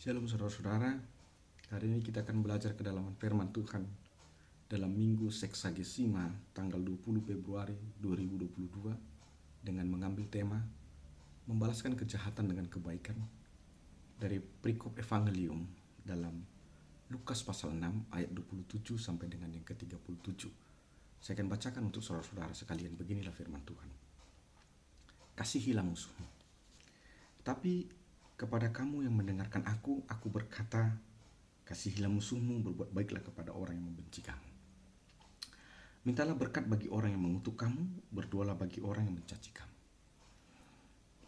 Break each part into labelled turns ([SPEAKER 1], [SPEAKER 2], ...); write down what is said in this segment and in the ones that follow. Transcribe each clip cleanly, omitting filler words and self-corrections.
[SPEAKER 1] Shalom saudara-saudara, hari ini kita akan belajar kedalaman firman Tuhan dalam Minggu Seksagesima tanggal 20 Februari 2022 dengan mengambil tema membalaskan kejahatan dengan kebaikan dari perikop Evangelium dalam Lukas pasal 6 ayat 27 sampai dengan yang ke-37. Saya akan bacakan untuk saudara-saudara sekalian. Beginilah firman Tuhan. Kasihilah musuhmu. Tapi kepada kamu yang mendengarkan aku berkata, kasihilah musuhmu, berbuat baiklah kepada orang yang membenci kamu. Mintalah berkat bagi orang yang mengutuk kamu, berdoalah bagi orang yang mencaci kamu.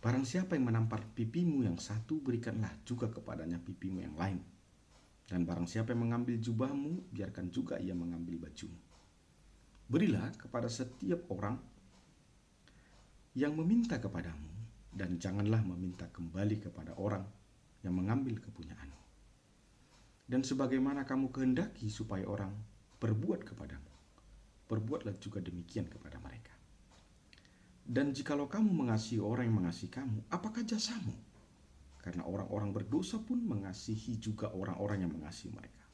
[SPEAKER 1] Barang siapa yang menampar pipimu yang satu, berikanlah juga kepadanya pipimu yang lain. Dan barang siapa yang mengambil jubahmu, biarkan juga ia mengambil bajumu. Berilah kepada setiap orang yang meminta kepadamu, dan janganlah meminta kembali kepada orang yang mengambil kepunyaanmu. Dan sebagaimana kamu kehendaki supaya orang berbuat kepadamu, berbuatlah juga demikian kepada mereka. Dan jikalau kamu mengasihi orang yang mengasihi kamu, apakah jasamu? Karena orang-orang berdosa pun mengasihi juga orang-orang yang mengasihi mereka.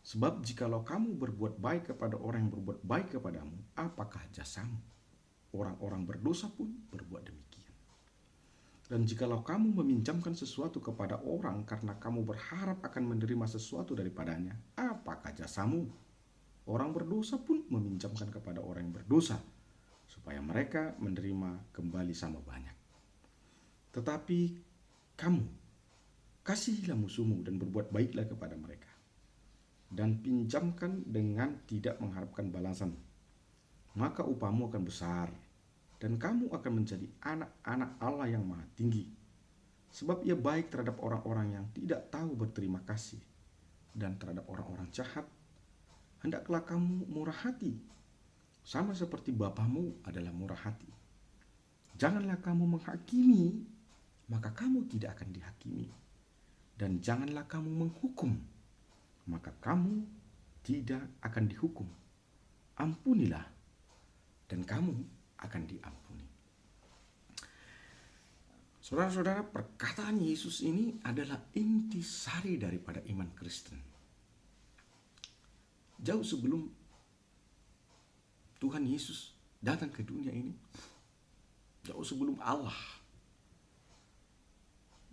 [SPEAKER 1] Sebab jikalau kamu berbuat baik kepada orang yang berbuat baik kepadamu, apakah jasamu? Orang-orang berdosa pun berbuat demikian. Dan jikalau kamu meminjamkan sesuatu kepada orang karena kamu berharap akan menerima sesuatu daripadanya, apakah jasamu? Orang berdosa pun meminjamkan kepada orang yang berdosa, supaya mereka menerima kembali sama banyak. Tetapi kamu, kasihilah musuhmu dan berbuat baiklah kepada mereka. Dan pinjamkan dengan tidak mengharapkan balasan. Maka upahmu akan besar, dan kamu akan menjadi anak-anak Allah yang maha tinggi. Sebab ia baik terhadap orang-orang yang tidak tahu berterima kasih, dan terhadap orang-orang jahat hendaklah kamu murah hati, sama seperti Bapamu adalah murah hati. Janganlah kamu menghakimi, maka kamu tidak akan dihakimi. Dan janganlah kamu menghukum, maka kamu tidak akan dihukum. Ampunilah, dan kamu akan diampuni. Saudara-saudara, perkataan Yesus ini adalah intisari daripada iman Kristen. Jauh sebelum Tuhan Yesus datang ke dunia ini, jauh sebelum Allah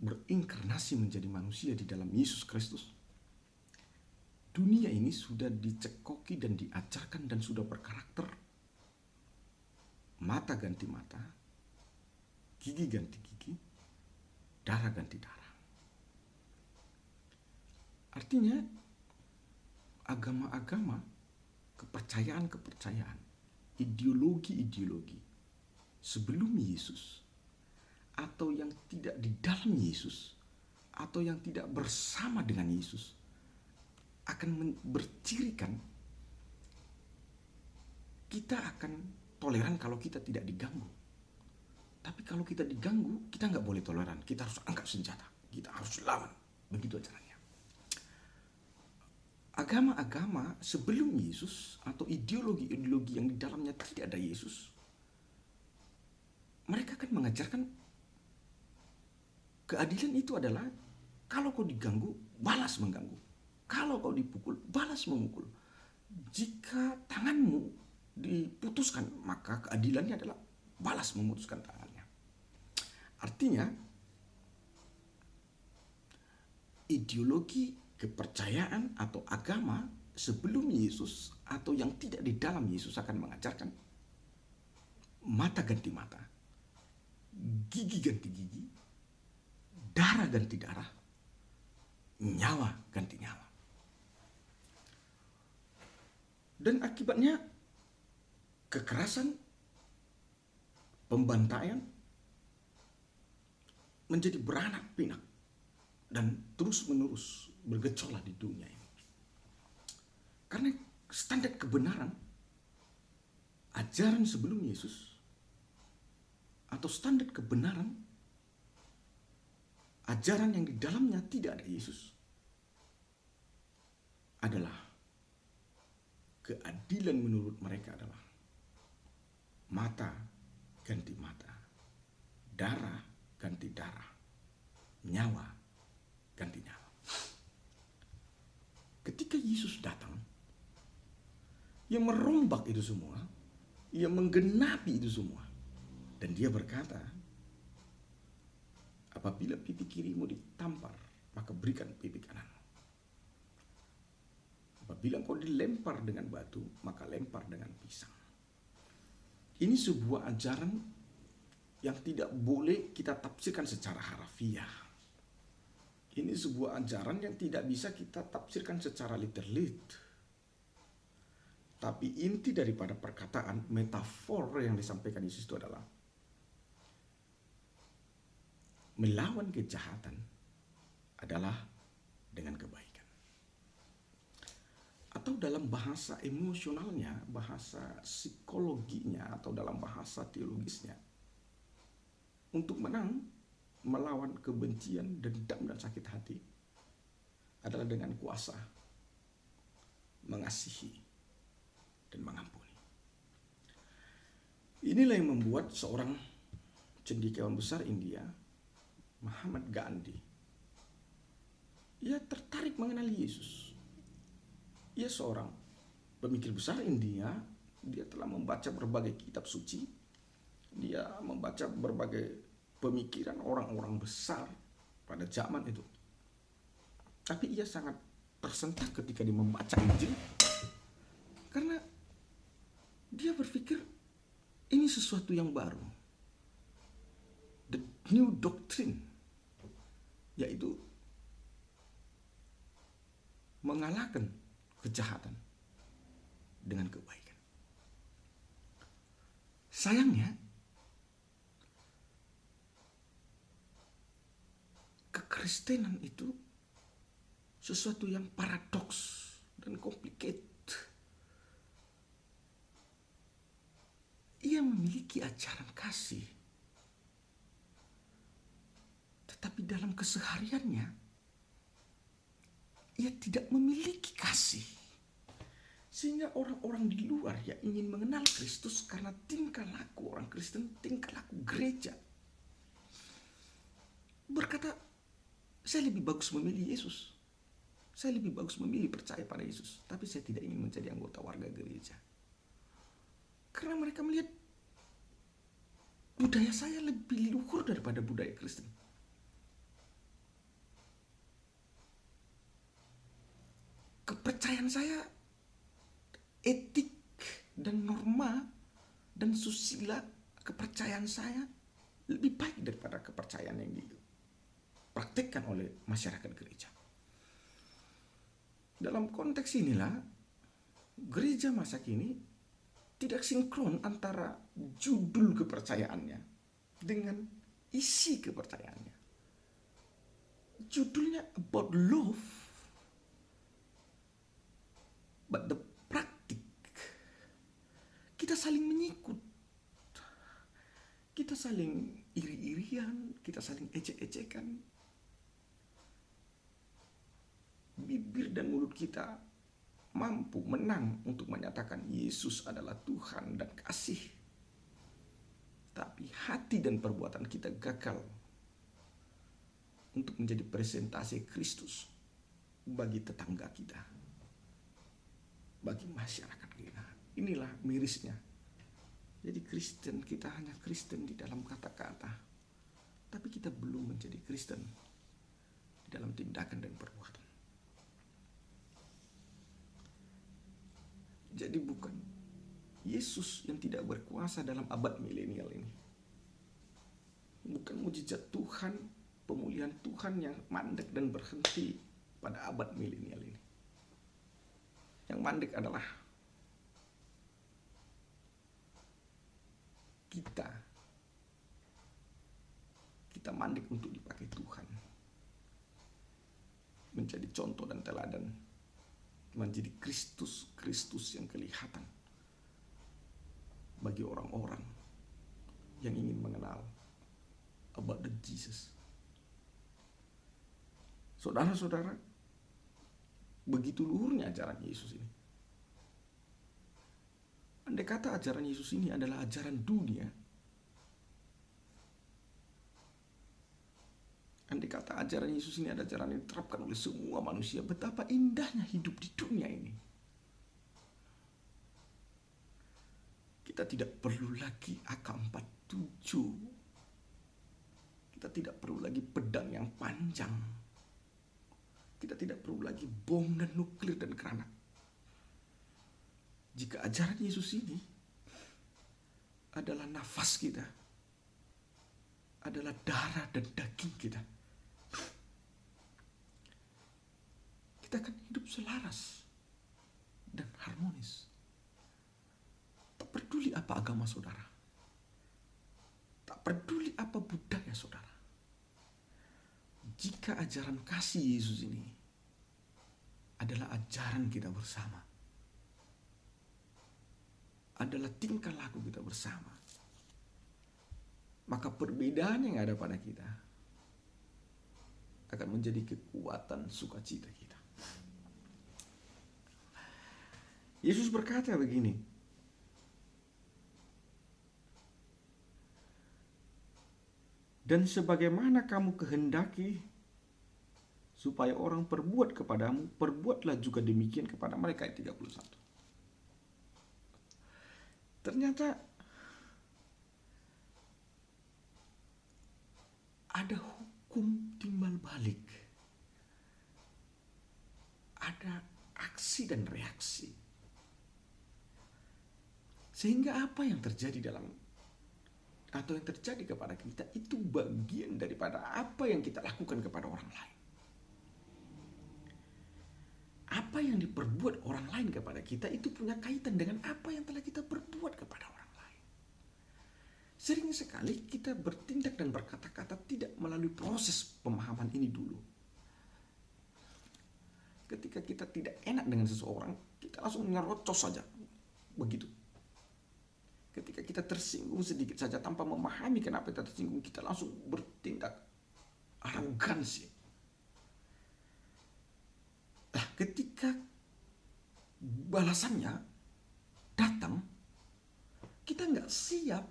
[SPEAKER 1] berinkarnasi menjadi manusia di dalam Yesus Kristus, dunia ini sudah dicekoki dan diajarkan dan sudah berkarakter mata ganti mata, gigi ganti gigi, darah ganti darah. Artinya agama-agama, kepercayaan-kepercayaan, ideologi-ideologi sebelum Yesus, atau yang tidak di dalam Yesus, atau yang tidak bersama dengan Yesus, akan bercirikan kita akan toleran kalau kita tidak diganggu. Tapi kalau kita diganggu, kita nggak boleh toleran. Kita harus angkat senjata. Kita harus lawan. Begitu caranya. Agama-agama sebelum Yesus atau ideologi-ideologi yang di dalamnya tidak ada Yesus, mereka akan mengajarkan keadilan itu adalah kalau kau diganggu, balas mengganggu. Kalau kau dipukul, balas memukul. Jika tanganmu diputuskan, maka keadilannya adalah balas memutuskan tangannya. Artinya ideologi kepercayaan atau agama sebelum Yesus atau yang tidak di dalam Yesus akan mengajarkan mata ganti mata, gigi ganti gigi, darah ganti darah, nyawa ganti nyawa. Dan akibatnya kekerasan, pembantaian menjadi beranak pinak dan terus-menerus bergejolak di dunia ini. Karena standar kebenaran, ajaran sebelum Yesus, atau standar kebenaran, ajaran yang di dalamnya tidak ada Yesus, adalah keadilan menurut mereka adalah mata ganti mata, darah ganti darah, nyawa ganti nyawa. Ketika Yesus datang, ia merombak itu semua, ia menggenapi itu semua. Dan dia berkata, apabila pipi kirimu ditampar, maka berikan pipi kananmu. Apabila engkau dilempar dengan batu, maka lempar dengan pisang. Ini sebuah ajaran yang tidak boleh kita tafsirkan secara harfiah. Ini sebuah ajaran yang tidak bisa kita tafsirkan secara literal. Tapi inti daripada perkataan, metafor yang disampaikan Yesus itu adalah melawan kejahatan adalah dengan kebaikan. Atau dalam bahasa emosionalnya, bahasa psikologinya, atau dalam bahasa teologisnya, untuk menang melawan kebencian, dendam, dan sakit hati adalah dengan kuasa mengasihi dan mengampuni. Inilah yang membuat seorang cendekiawan besar India, Mahatma Gandhi, ia tertarik mengenali Yesus. Ia seorang pemikir besar India, dia telah membaca berbagai kitab suci, dia membaca berbagai pemikiran orang-orang besar pada zaman itu. Tapi ia sangat tersentak ketika dia membaca Injil, karena dia berpikir ini sesuatu yang baru, the new doctrine, yaitu mengalahkan kejahatan dengan kebaikan. Sayangnya, kekristenan itu sesuatu yang paradoks dan complicated. Ia memiliki ajaran kasih, tetapi dalam kesehariannya ia tidak memiliki kasih. Sehingga orang-orang di luar yang ingin mengenal Kristus karena tingkah laku orang Kristen, tingkah laku gereja, berkata, saya lebih bagus memilih Yesus. Saya lebih bagus memilih percaya pada Yesus, tapi saya tidak ingin menjadi anggota warga gereja. Karena mereka melihat budaya saya lebih luhur daripada budaya Kristen. Kepercayaan saya, etik dan norma dan susila kepercayaan saya lebih baik daripada kepercayaan yang dipraktikkan oleh masyarakat gereja. Dalam konteks inilah, gereja masa kini tidak sinkron antara judul kepercayaannya dengan isi kepercayaannya. Judulnya about love, but the practice, kita saling menyikut, kita saling iri-irian, kita saling ecek-ecekan. Bibir dan mulut kita mampu menang untuk menyatakan Yesus adalah Tuhan dan kasih, tapi hati dan perbuatan kita gagal untuk menjadi presentasi Kristus bagi tetangga kita, bagi masyarakat kita. Inilah mirisnya. Jadi Kristen, kita hanya Kristen di dalam kata-kata, tapi kita belum menjadi Kristen di dalam tindakan dan perbuatan. Jadi bukan Yesus yang tidak berkuasa dalam abad milenial ini. Bukan mujizat Tuhan, pemulihan Tuhan yang mandek dan berhenti pada abad milenial ini. Yang mandek adalah kita mandek untuk dipakai Tuhan, menjadi contoh dan teladan, menjadi Kristus yang kelihatan bagi orang-orang yang ingin mengenal about the Jesus. Saudara-saudara, begitu luhurnya ajaran Yesus ini. Andai kata ajaran Yesus ini adalah ajaran dunia, andai kata ajaran Yesus ini ada ajaran yang diterapkan oleh semua manusia, betapa indahnya hidup di dunia ini. Kita tidak perlu lagi AK-47. Kita tidak perlu lagi pedang yang panjang. Kita tidak perlu lagi bom dan nuklir dan granat. Jika ajaran Yesus ini adalah nafas kita, adalah darah dan daging kita, kita akan hidup selaras dan harmonis. Tak peduli apa agama saudara, tak peduli apa budaya saudara. Jika ajaran kasih Yesus ini adalah ajaran kita bersama, adalah tingkah laku kita bersama, maka perbedaan yang ada pada kita akan menjadi kekuatan sukacita kita. Yesus berkata begini, dan sebagaimana kamu kehendaki supaya orang perbuat kepadamu, perbuatlah juga demikian kepada mereka. Ayat 31. Ternyata ada hukum timbal balik. Ada aksi dan reaksi. Sehingga apa yang terjadi atau yang terjadi kepada kita itu bagian daripada apa yang kita lakukan kepada orang lain. Apa yang diperbuat orang lain kepada kita itu punya kaitan dengan apa yang telah kita perbuat kepada orang lain. Sering sekali kita bertindak dan berkata-kata tidak melalui proses pemahaman ini dulu. Ketika kita tidak enak dengan seseorang, kita langsung nyerocos saja. Begitu. Ketika kita tersinggung sedikit saja tanpa memahami kenapa kita tersinggung, kita langsung bertindak arogansi. Nah, ketika balasannya datang, kita nggak siap,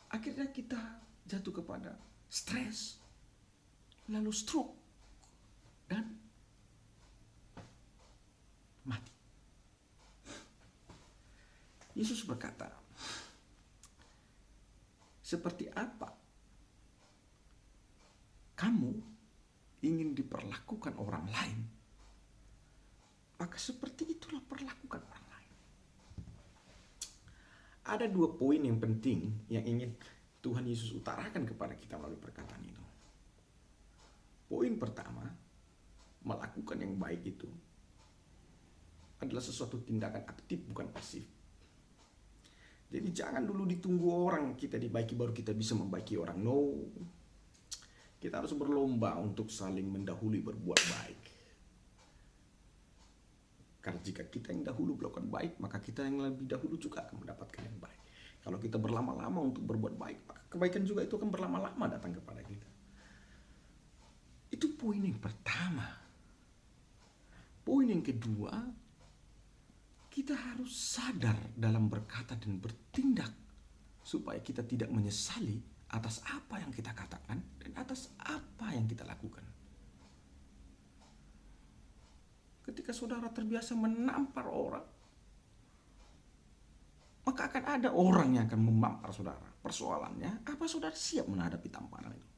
[SPEAKER 1] akhirnya kita jatuh kepada stres, lalu stroke, dan mati. Yesus berkata, seperti apa kamu ingin diperlakukan orang lain, maka seperti itulah perlakukan orang lain. Ada dua poin yang penting yang ingin Tuhan Yesus utarakan kepada kita melalui perkataan itu. Poin pertama, melakukan yang baik itu adalah sesuatu tindakan aktif bukan pasif. Jadi jangan dulu ditunggu orang kita dibaiki baru kita bisa membaiki orang. No. Kita harus berlomba untuk saling mendahului berbuat baik. Karena jika kita yang dahulu melakukan baik, maka kita yang lebih dahulu juga akan mendapatkan yang baik. Kalau kita berlama-lama untuk berbuat baik, maka kebaikan juga itu akan berlama-lama datang kepada kita. Itu poin yang pertama. Poin yang kedua, kita harus sadar dalam berkata dan bertindak supaya kita tidak menyesali atas apa yang kita katakan dan atas apa yang kita lakukan. Ketika saudara terbiasa menampar orang, maka akan ada orang yang akan memampar saudara. Persoalannya, apa saudara siap menghadapi tamparan itu?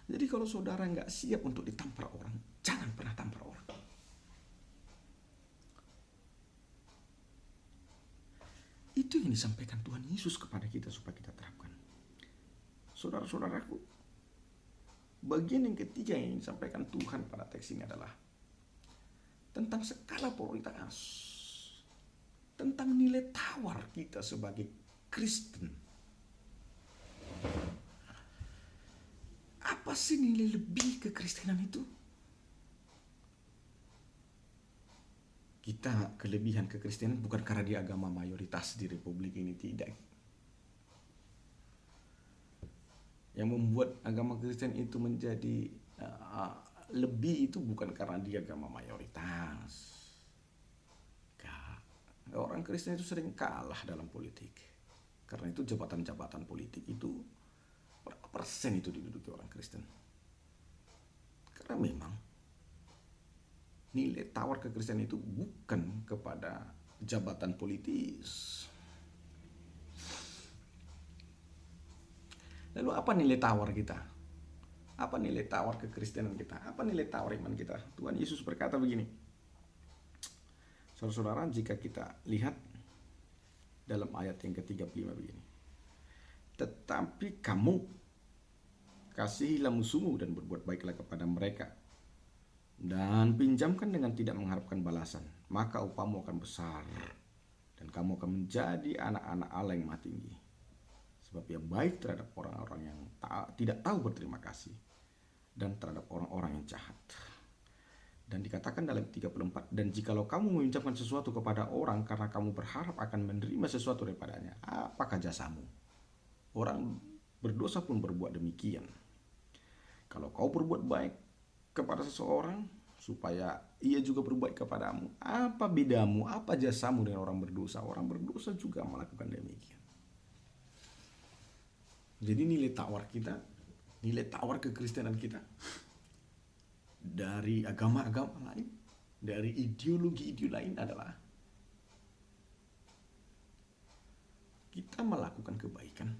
[SPEAKER 1] Jadi kalau saudara nggak siap untuk ditampar orang, jangan pernah tampar orang. Itu yang disampaikan Tuhan Yesus kepada kita supaya kita terapkan. Saudara-saudaraku, bagian yang ketiga yang disampaikan Tuhan pada teks ini adalah tentang skala prioritas, tentang nilai tawar kita sebagai Kristen. Apa sih nilai lebih kekristenan itu? Kita kelebihan kekristenan bukan karena dia agama mayoritas di republik ini, tidak. Yang membuat agama Kristen itu menjadi lebih itu bukan karena dia agama mayoritas. Orang Kristen itu sering kalah dalam politik. Karena itu jabatan-jabatan politik itu berapa persen itu diduduki orang Kristen. Karena memang nilai tawar kekristenan itu bukan kepada jabatan politis. Lalu apa nilai tawar kita? Apa nilai tawar kekristenan kita? Apa nilai tawar iman kita? Tuhan Yesus berkata begini. Saudara-saudara, jika kita lihat dalam ayat yang ke-35 begini. Tetapi kamu kasihilah musuhmu dan berbuat baiklah kepada mereka, dan pinjamkan dengan tidak mengharapkan balasan, maka upahmu akan besar dan kamu akan menjadi anak-anak Allah yang Maha Tinggi. Sebab ia baik terhadap orang-orang yang tidak tahu berterima kasih dan terhadap orang-orang yang jahat. Dan dikatakan dalam 34, dan jikalau kamu meminjamkan sesuatu kepada orang karena kamu berharap akan menerima sesuatu daripadanya, apakah jasamu? Orang berdosa pun berbuat demikian. Kalau kau berbuat baik kepada seseorang supaya ia juga berbuat kepadamu, apa bedamu, apa jasamu dengan orang berdosa? Orang berdosa juga melakukan demikian. Jadi nilai tawar kita, nilai tawar kekristenan kita dari agama-agama lain, dari ideologi-ideologi lain adalah kita melakukan kebaikan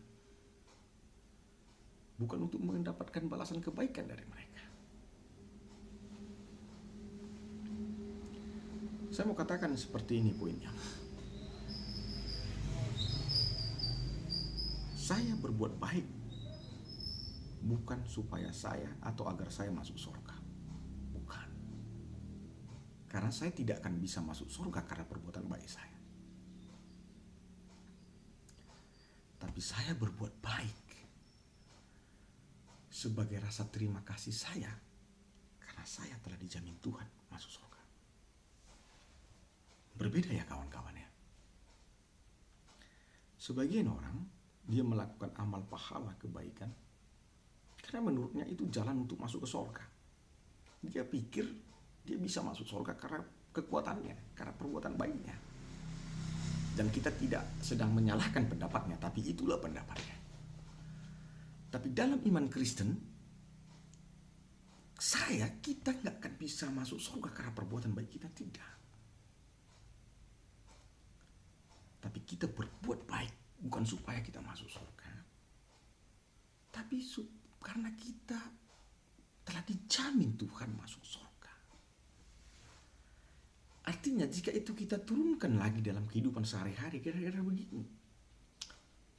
[SPEAKER 1] bukan untuk mendapatkan balasan kebaikan dari mereka. Saya mau katakan seperti ini poinnya. Saya berbuat baik bukan supaya saya atau agar saya masuk surga. Bukan. Karena saya tidak akan bisa masuk surga karena perbuatan baik saya. Tapi saya berbuat baik sebagai rasa terima kasih saya karena saya telah dijamin Tuhan masuk surga. Berbeda ya kawan-kawan ya. Sebagian orang dia melakukan amal pahala kebaikan karena menurutnya itu jalan untuk masuk ke surga. Dia pikir dia bisa masuk surga karena kekuatannya, karena perbuatan baiknya. Dan kita tidak sedang menyalahkan pendapatnya, tapi itulah pendapatnya. Tapi dalam iman Kristen, kita nggak akan bisa masuk surga karena perbuatan baik kita, tidak. Tapi kita berbuat baik bukan supaya kita masuk surga, tapi karena kita telah dijamin Tuhan masuk surga. Artinya jika itu kita turunkan lagi dalam kehidupan sehari-hari, kira-kira begini.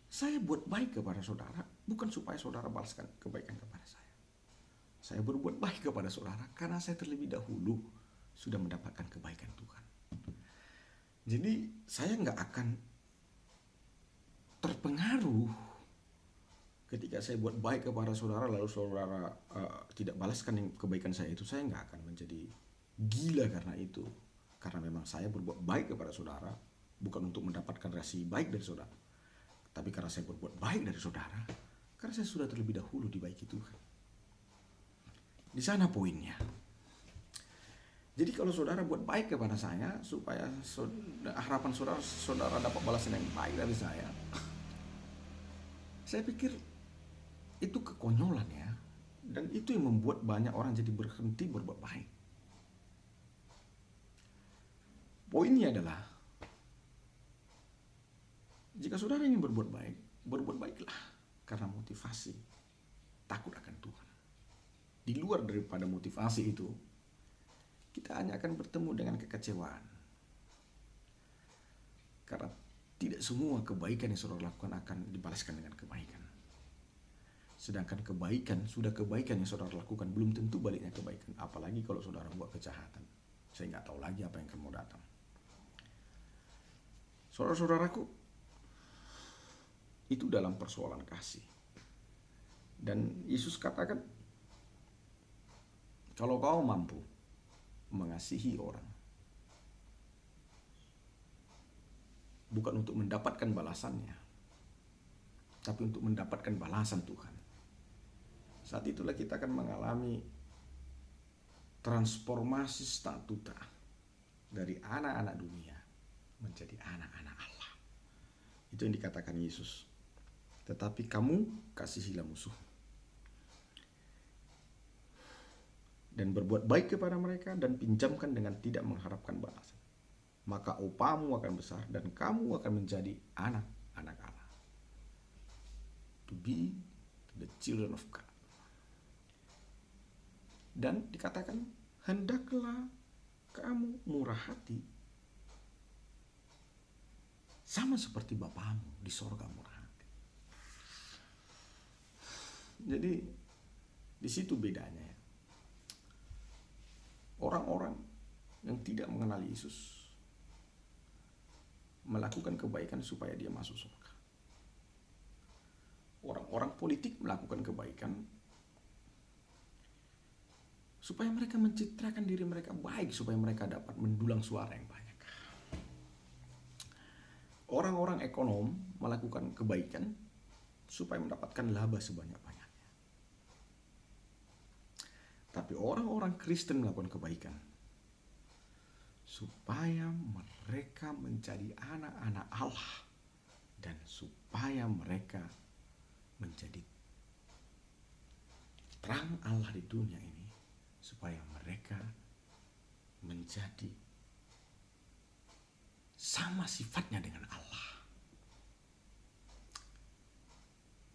[SPEAKER 1] Saya buat baik kepada saudara bukan supaya saudara balaskan kebaikan kepada saya. Saya berbuat baik kepada saudara karena saya terlebih dahulu sudah mendapatkan kebaikan Tuhan. Jadi saya nggak akan terpengaruh ketika saya buat baik kepada saudara lalu saudara tidak balaskan kebaikan saya itu. Saya nggak akan menjadi gila karena itu. Karena memang saya berbuat baik kepada saudara bukan untuk mendapatkan reaksi baik dari saudara, tapi karena saya berbuat baik dari saudara karena saya sudah terlebih dahulu dibaiki Tuhan. Di sana poinnya. Jadi kalau saudara buat baik kepada saya supaya harapan saudara dapat balasan yang baik dari saya pikir itu kekonyolan ya. Dan itu yang membuat banyak orang jadi berhenti berbuat baik. Poinnya adalah jika saudara ingin berbuat baiklah karena motivasi takut akan Tuhan. Di luar daripada motivasi itu, kita hanya akan bertemu dengan kekecewaan. Karena tidak semua kebaikan yang saudara lakukan akan dibalaskan dengan kebaikan. Sedangkan kebaikan yang saudara lakukan belum tentu baliknya kebaikan. Apalagi kalau saudara buat kejahatan. Saya nggak tahu lagi apa yang akan mau datang. Saudara-saudaraku, itu dalam persoalan kasih. Dan Yesus katakan, kalau kau mampu mengasihi orang bukan untuk mendapatkan balasannya, tapi untuk mendapatkan balasan Tuhan, saat itulah kita akan mengalami transformasi statuta dari anak-anak dunia menjadi anak-anak Allah. Itu yang dikatakan Yesus. Tetapi kamu kasihilah musuh. dan berbuat baik kepada mereka dan pinjamkan dengan tidak mengharapkan balasan. Maka upamu akan besar dan kamu akan menjadi anak-anak Allah. To be the children of God. Dan dikatakan, hendaklah kamu murah hati sama seperti Bapamu di sorga murah hati. Jadi di situ bedanya ya. Orang-orang yang tidak mengenal Yesus melakukan kebaikan supaya dia masuk surga. Orang-orang politik melakukan kebaikan supaya mereka mencitrakan diri mereka baik, supaya mereka dapat mendulang suara yang banyak. Orang-orang ekonom melakukan kebaikan supaya mendapatkan laba sebanyak-banyaknya. Tapi orang-orang Kristen melakukan kebaikan supaya mereka menjadi anak-anak Allah dan supaya mereka menjadi terang Allah di dunia ini, supaya mereka menjadi sama sifatnya dengan Allah.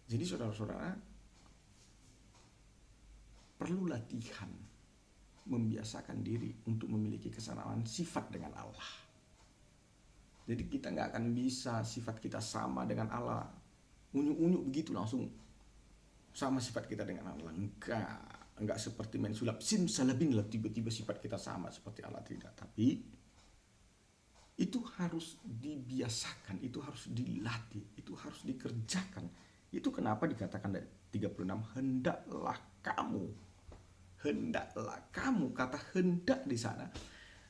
[SPEAKER 1] Jadi saudara-saudara, perlu latihan membiasakan diri untuk memiliki kesamaan sifat dengan Allah. Jadi kita nggak akan bisa sifat kita sama dengan Allah unyu-unyu begitu langsung sama sifat kita dengan Allah. Enggak seperti main sulap simsalabim lah tiba-tiba sifat kita sama seperti Allah, tidak. Tapi itu harus dibiasakan, itu harus dilatih, itu harus dikerjakan. Itu kenapa dikatakan dari 36, hendaklah kamu, kata hendak di sana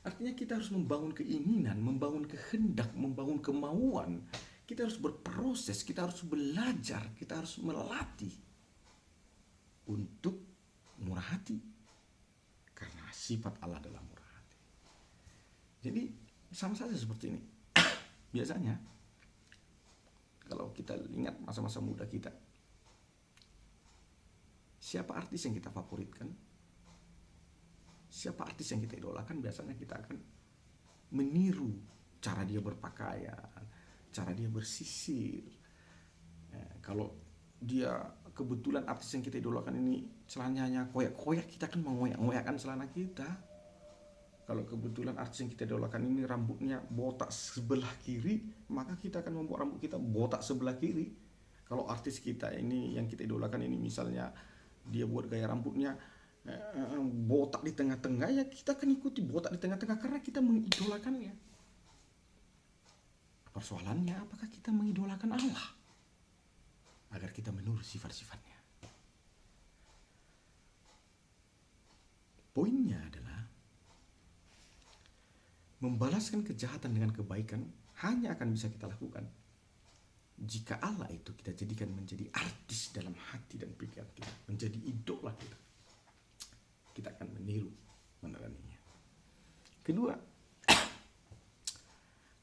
[SPEAKER 1] artinya kita harus membangun keinginan, membangun kehendak, membangun kemauan. Kita harus berproses, kita harus belajar, kita harus melatih untuk murah hati, karena sifat Allah adalah murah hati. Jadi sama saja seperti ini. Biasanya kalau kita ingat masa-masa muda kita, siapa artis yang kita favoritkan, siapa artis yang kita idolakan, biasanya kita akan meniru cara dia berpakaian, cara dia bersisir. Kalau dia kebetulan artis yang kita idolakan ini celananya koyak-koyak, kita kan mengoyak-ngoyakkan celana kita. Kalau kebetulan artis yang kita idolakan ini rambutnya botak sebelah kiri, maka kita akan membuat rambut kita botak sebelah kiri. Kalau artis kita ini yang kita idolakan ini misalnya dia buat gaya rambutnya botak di tengah-tengah, ya kita akan ikuti botak di tengah-tengah karena kita mengidolakannya. Persoalannya, apakah kita mengidolakan Allah agar kita menurut sifat-sifatnya? Poinnya adalah membalaskan kejahatan dengan kebaikan hanya akan bisa kita lakukan jika Allah itu kita jadikan menjadi artis dalam hati dan pikiran kita, menjadi idola kita. Kita akan meniru meneraninya. Kedua,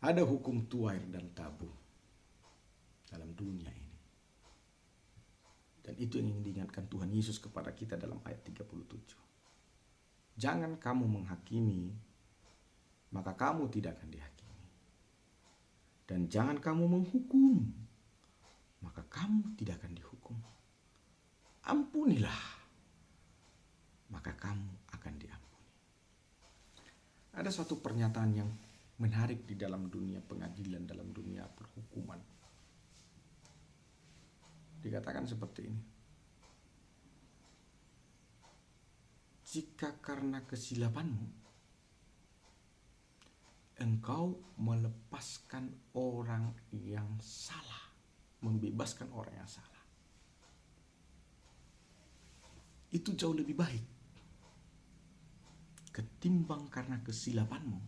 [SPEAKER 1] ada hukum tuair dan tabu dalam dunia ini. Dan itu yang diingatkan Tuhan Yesus kepada kita dalam ayat 37. Jangan kamu menghakimi, maka kamu tidak akan dihakimi. Dan jangan kamu menghukum, maka kamu tidak akan dihukum. Ampunilah, maka kamu akan diampuni. Ada suatu pernyataan yang menarik di dalam dunia pengadilan, dalam dunia perhukuman. Dikatakan seperti ini. Jika karena kesilapanmu engkau melepaskan orang yang salah, membebaskan orang yang salah, itu jauh lebih baik ketimbang karena kesilapanmu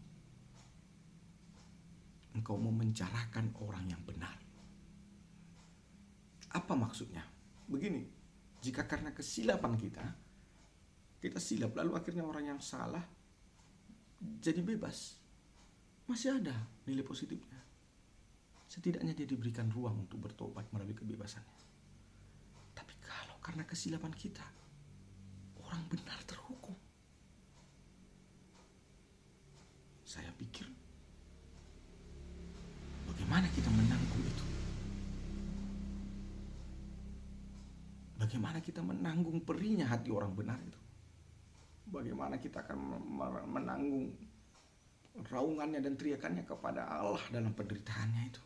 [SPEAKER 1] engkau memenjarakan orang yang benar. Apa maksudnya? Begini, jika karena kesilapan kita silap lalu akhirnya orang yang salah jadi bebas, masih ada nilai positifnya. Setidaknya dia diberikan ruang untuk bertobat melalui kebebasannya. Tapi kalau karena kesilapan kita, orang benar terhukum, bagaimana kita menanggung perihnya hati orang benar itu. Bagaimana kita akan menanggung raungannya dan teriakannya kepada Allah dalam penderitaannya itu.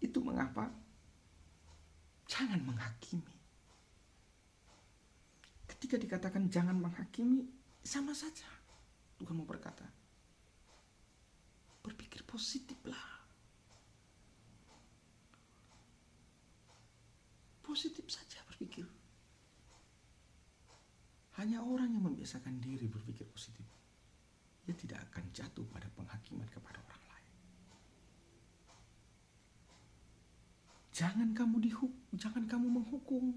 [SPEAKER 1] Itu mengapa jangan menghakimi. Ketika dikatakan jangan menghakimi, sama saja Tuhan mau berkata, berpikir positiflah. Positif saja berpikir. Hanya orang yang membiasakan diri berpikir positif, dia tidak akan jatuh pada penghakiman kepada orang lain. Jangan kamu menghukum.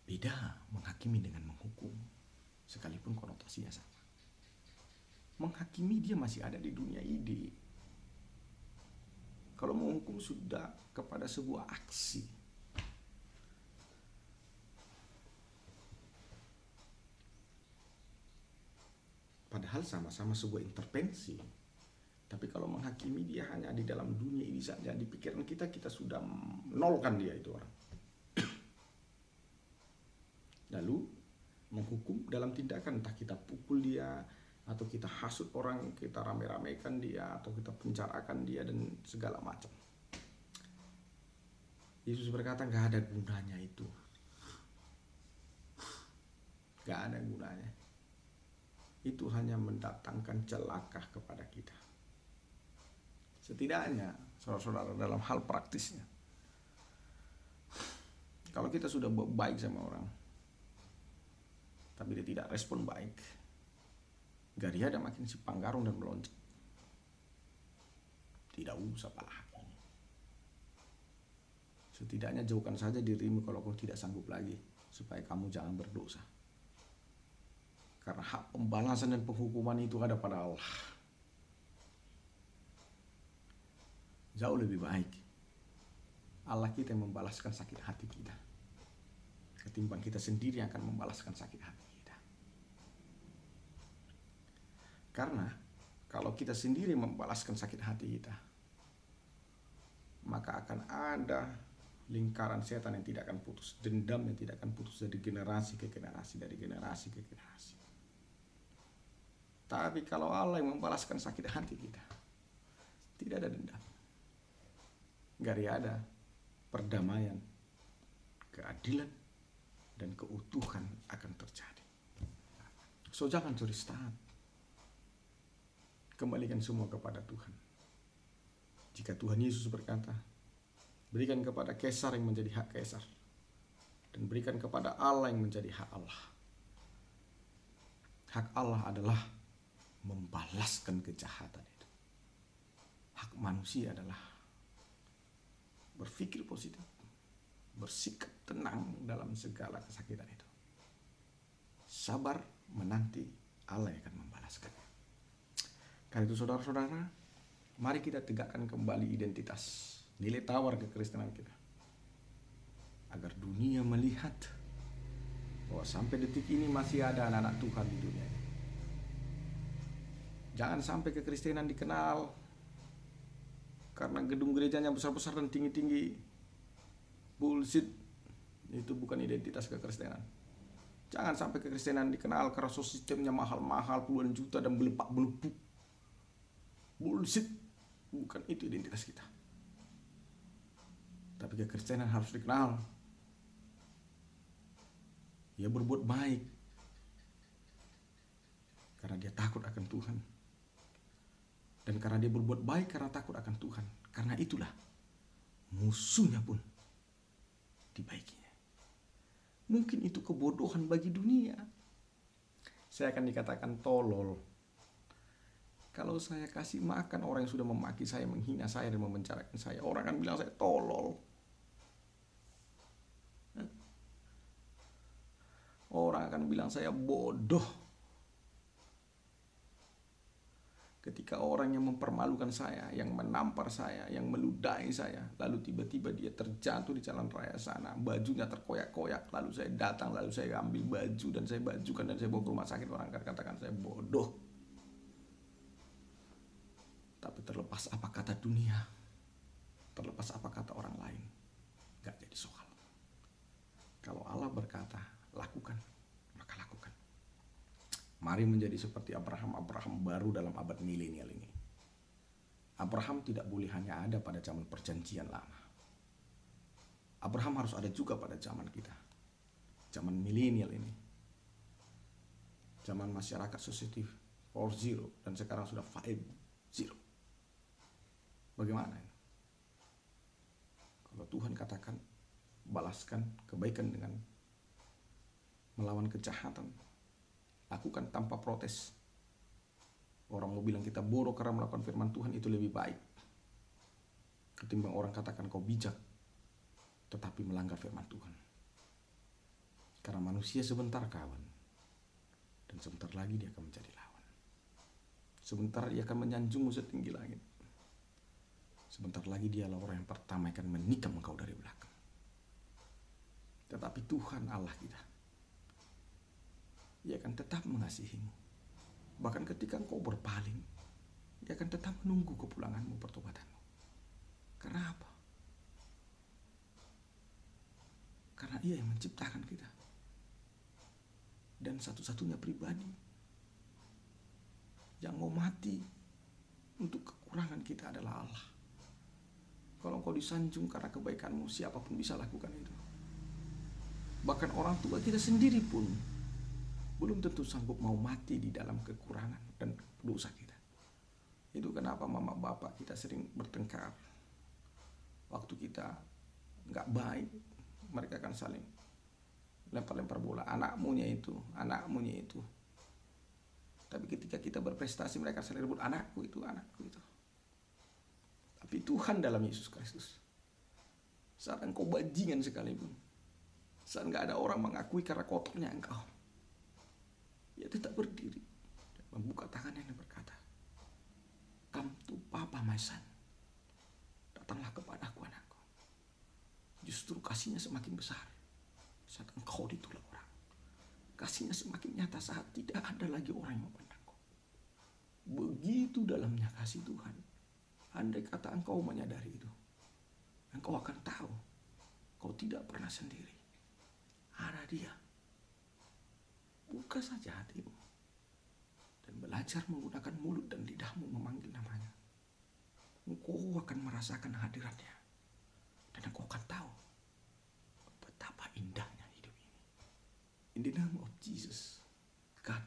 [SPEAKER 1] Beda menghakimi dengan menghukum, sekalipun konotasinya sama. Menghakimi dia masih ada di dunia ide. Kalau menghukum sudah kepada sebuah aksi. Padahal sama-sama sebuah intervensi. Tapi kalau menghakimi dia hanya di dalam dunia ini saja. Di pikiran kita sudah menolkan dia itu orang. Lalu menghukum dalam tindakan, entah kita pukul dia, atau kita hasut orang, kita rame-ramekan dia, atau kita penjarakan dia, dan segala macam. Yesus berkata gak ada gunanya itu. Gak ada gunanya. Itu hanya mendatangkan celaka kepada kita. Setidaknya, saudara-saudara, dalam hal praktisnya, kalau kita sudah baik sama orang, tapi dia tidak respon baik, gari ada makin si panggarung dan meloncat. Tidak usah palah. Setidaknya jauhkan saja dirimu kalau kau tidak sanggup lagi, supaya kamu jangan berdosa. Karena hak pembalasan dan penghukuman itu ada pada Allah. Jauh lebih baik Allah kita yang membalaskan sakit hati kita, ketimbang kita sendiri yang akan membalaskan sakit hati kita. Karena kalau kita sendiri membalaskan sakit hati kita, maka akan ada lingkaran setan yang tidak akan putus, dendam yang tidak akan putus dari generasi ke generasi, dari generasi ke generasi. Tapi kalau Allah yang membalaskan sakit hati kita, tidak ada dendam, gak ada perdamaian, keadilan, dan keutuhan akan terjadi. So jangan curi start. Kembalikan semua kepada Tuhan. Jika Tuhan Yesus berkata, berikan kepada Kaisar yang menjadi hak Kaisar, dan berikan kepada Allah yang menjadi hak Allah. Hak Allah adalah membalaskan kejahatan itu. Hak manusia adalah berpikir positif, bersikap tenang dalam segala kesakitan itu. Sabar menanti Allah yang akan membalaskannya. Karena itu saudara-saudara, mari kita tegakkan kembali identitas, nilai tawar kekristenan kita, agar dunia melihat bahwa sampai detik ini masih ada anak-anak Tuhan di dunia ini. Jangan sampai kekristenan dikenal karena gedung gerejanya besar-besar dan tinggi-tinggi. Bullshit. Itu bukan identitas kekristenan. Jangan sampai kekristenan dikenal karena sistemnya mahal-mahal puluhan juta dan belepak-belepuk. Bullshit. Bukan itu identitas kita. Tapi kekristenan harus dikenal. Ia berbuat baik karena dia takut akan Tuhan. Dan karena dia berbuat baik karena takut akan Tuhan. Karena itulah musuhnya pun dibaikinya. Mungkin itu kebodohan bagi dunia. Saya akan dikatakan tolol kalau saya kasih makan orang yang sudah memaki saya, menghina saya, dan memenjarakan saya. Orang akan bilang saya tolol. Orang akan bilang saya bodoh. Ketika orang yang mempermalukan saya, yang menampar saya, yang meludahi saya, lalu tiba-tiba dia terjatuh di jalan raya sana, bajunya terkoyak-koyak, lalu saya datang, lalu saya ambil baju dan saya bajukan dan saya bawa ke rumah sakit, orang akan katakan saya bodoh. Tapi terlepas apa kata dunia, Terlepas apa kata orang lain, gak jadi soal. Kalau Allah berkata, lakukan, maka lakukan. Mari menjadi seperti Abraham baru dalam abad milenial ini. Abraham tidak boleh hanya ada pada zaman perjanjian lama. Abraham harus ada juga pada zaman kita. Zaman milenial ini. Zaman masyarakat society 4.0 dan sekarang sudah 5.0. Bagaimana ini? Kalau Tuhan katakan balaskan kebaikan dengan melawan kejahatan, lakukan tanpa protes. Orang mau bilang kita bodoh karena melakukan firman Tuhan, itu lebih baik ketimbang orang katakan kau bijak tetapi melanggar firman Tuhan. Karena manusia sebentar kawan, dan sebentar lagi dia akan menjadi lawan. Sebentar dia akan menyanjungmu setinggi langit. Sebentar lagi dialah orang yang pertama akan menikam engkau dari belakang. Tetapi Tuhan Allah kita, Dia akan tetap mengasihimu. Bahkan ketika engkau berpaling, Dia akan tetap menunggu kepulanganmu, pertobatanmu. Karena apa? Karena Ia yang menciptakan kita. Dan satu-satunya pribadi yang mau mati untuk kekurangan kita adalah Allah. Kalau engkau disanjung karena kebaikanmu, siapapun bisa lakukan itu. Bahkan orang tua kita sendiri pun belum tentu sanggup mau mati di dalam kekurangan dan dosa kita. Itu kenapa mama bapak kita sering bertengkar. Waktu kita nggak baik, mereka akan saling lempar-lempar bola. Anakmunya itu. Tapi ketika kita berprestasi, mereka saling rebut, anakku itu. Tapi Tuhan dalam Yesus Kristus, saat engkau bajingan sekalipun, saat nggak ada orang mengakui karena kotornya engkau, Ia tetap berdiri dan membuka tangannya dan berkata, "Come to Papa, my son. Datanglah kepadaku, anakku." Justru kasihnya semakin besar saat engkau ditolak orang. Kasihnya semakin nyata saat tidak ada lagi orang yang memandangku. Begitu dalamnya kasih Tuhan. Andai kata engkau menyadari itu, engkau akan tahu kau tidak pernah sendiri. Ada Dia. Buka saja hatimu dan belajar menggunakan mulut dan lidahmu memanggil namanya. Engkau akan merasakan hadiratnya dan engkau akan tahu betapa indahnya hidup ini. In the name of Jesus, God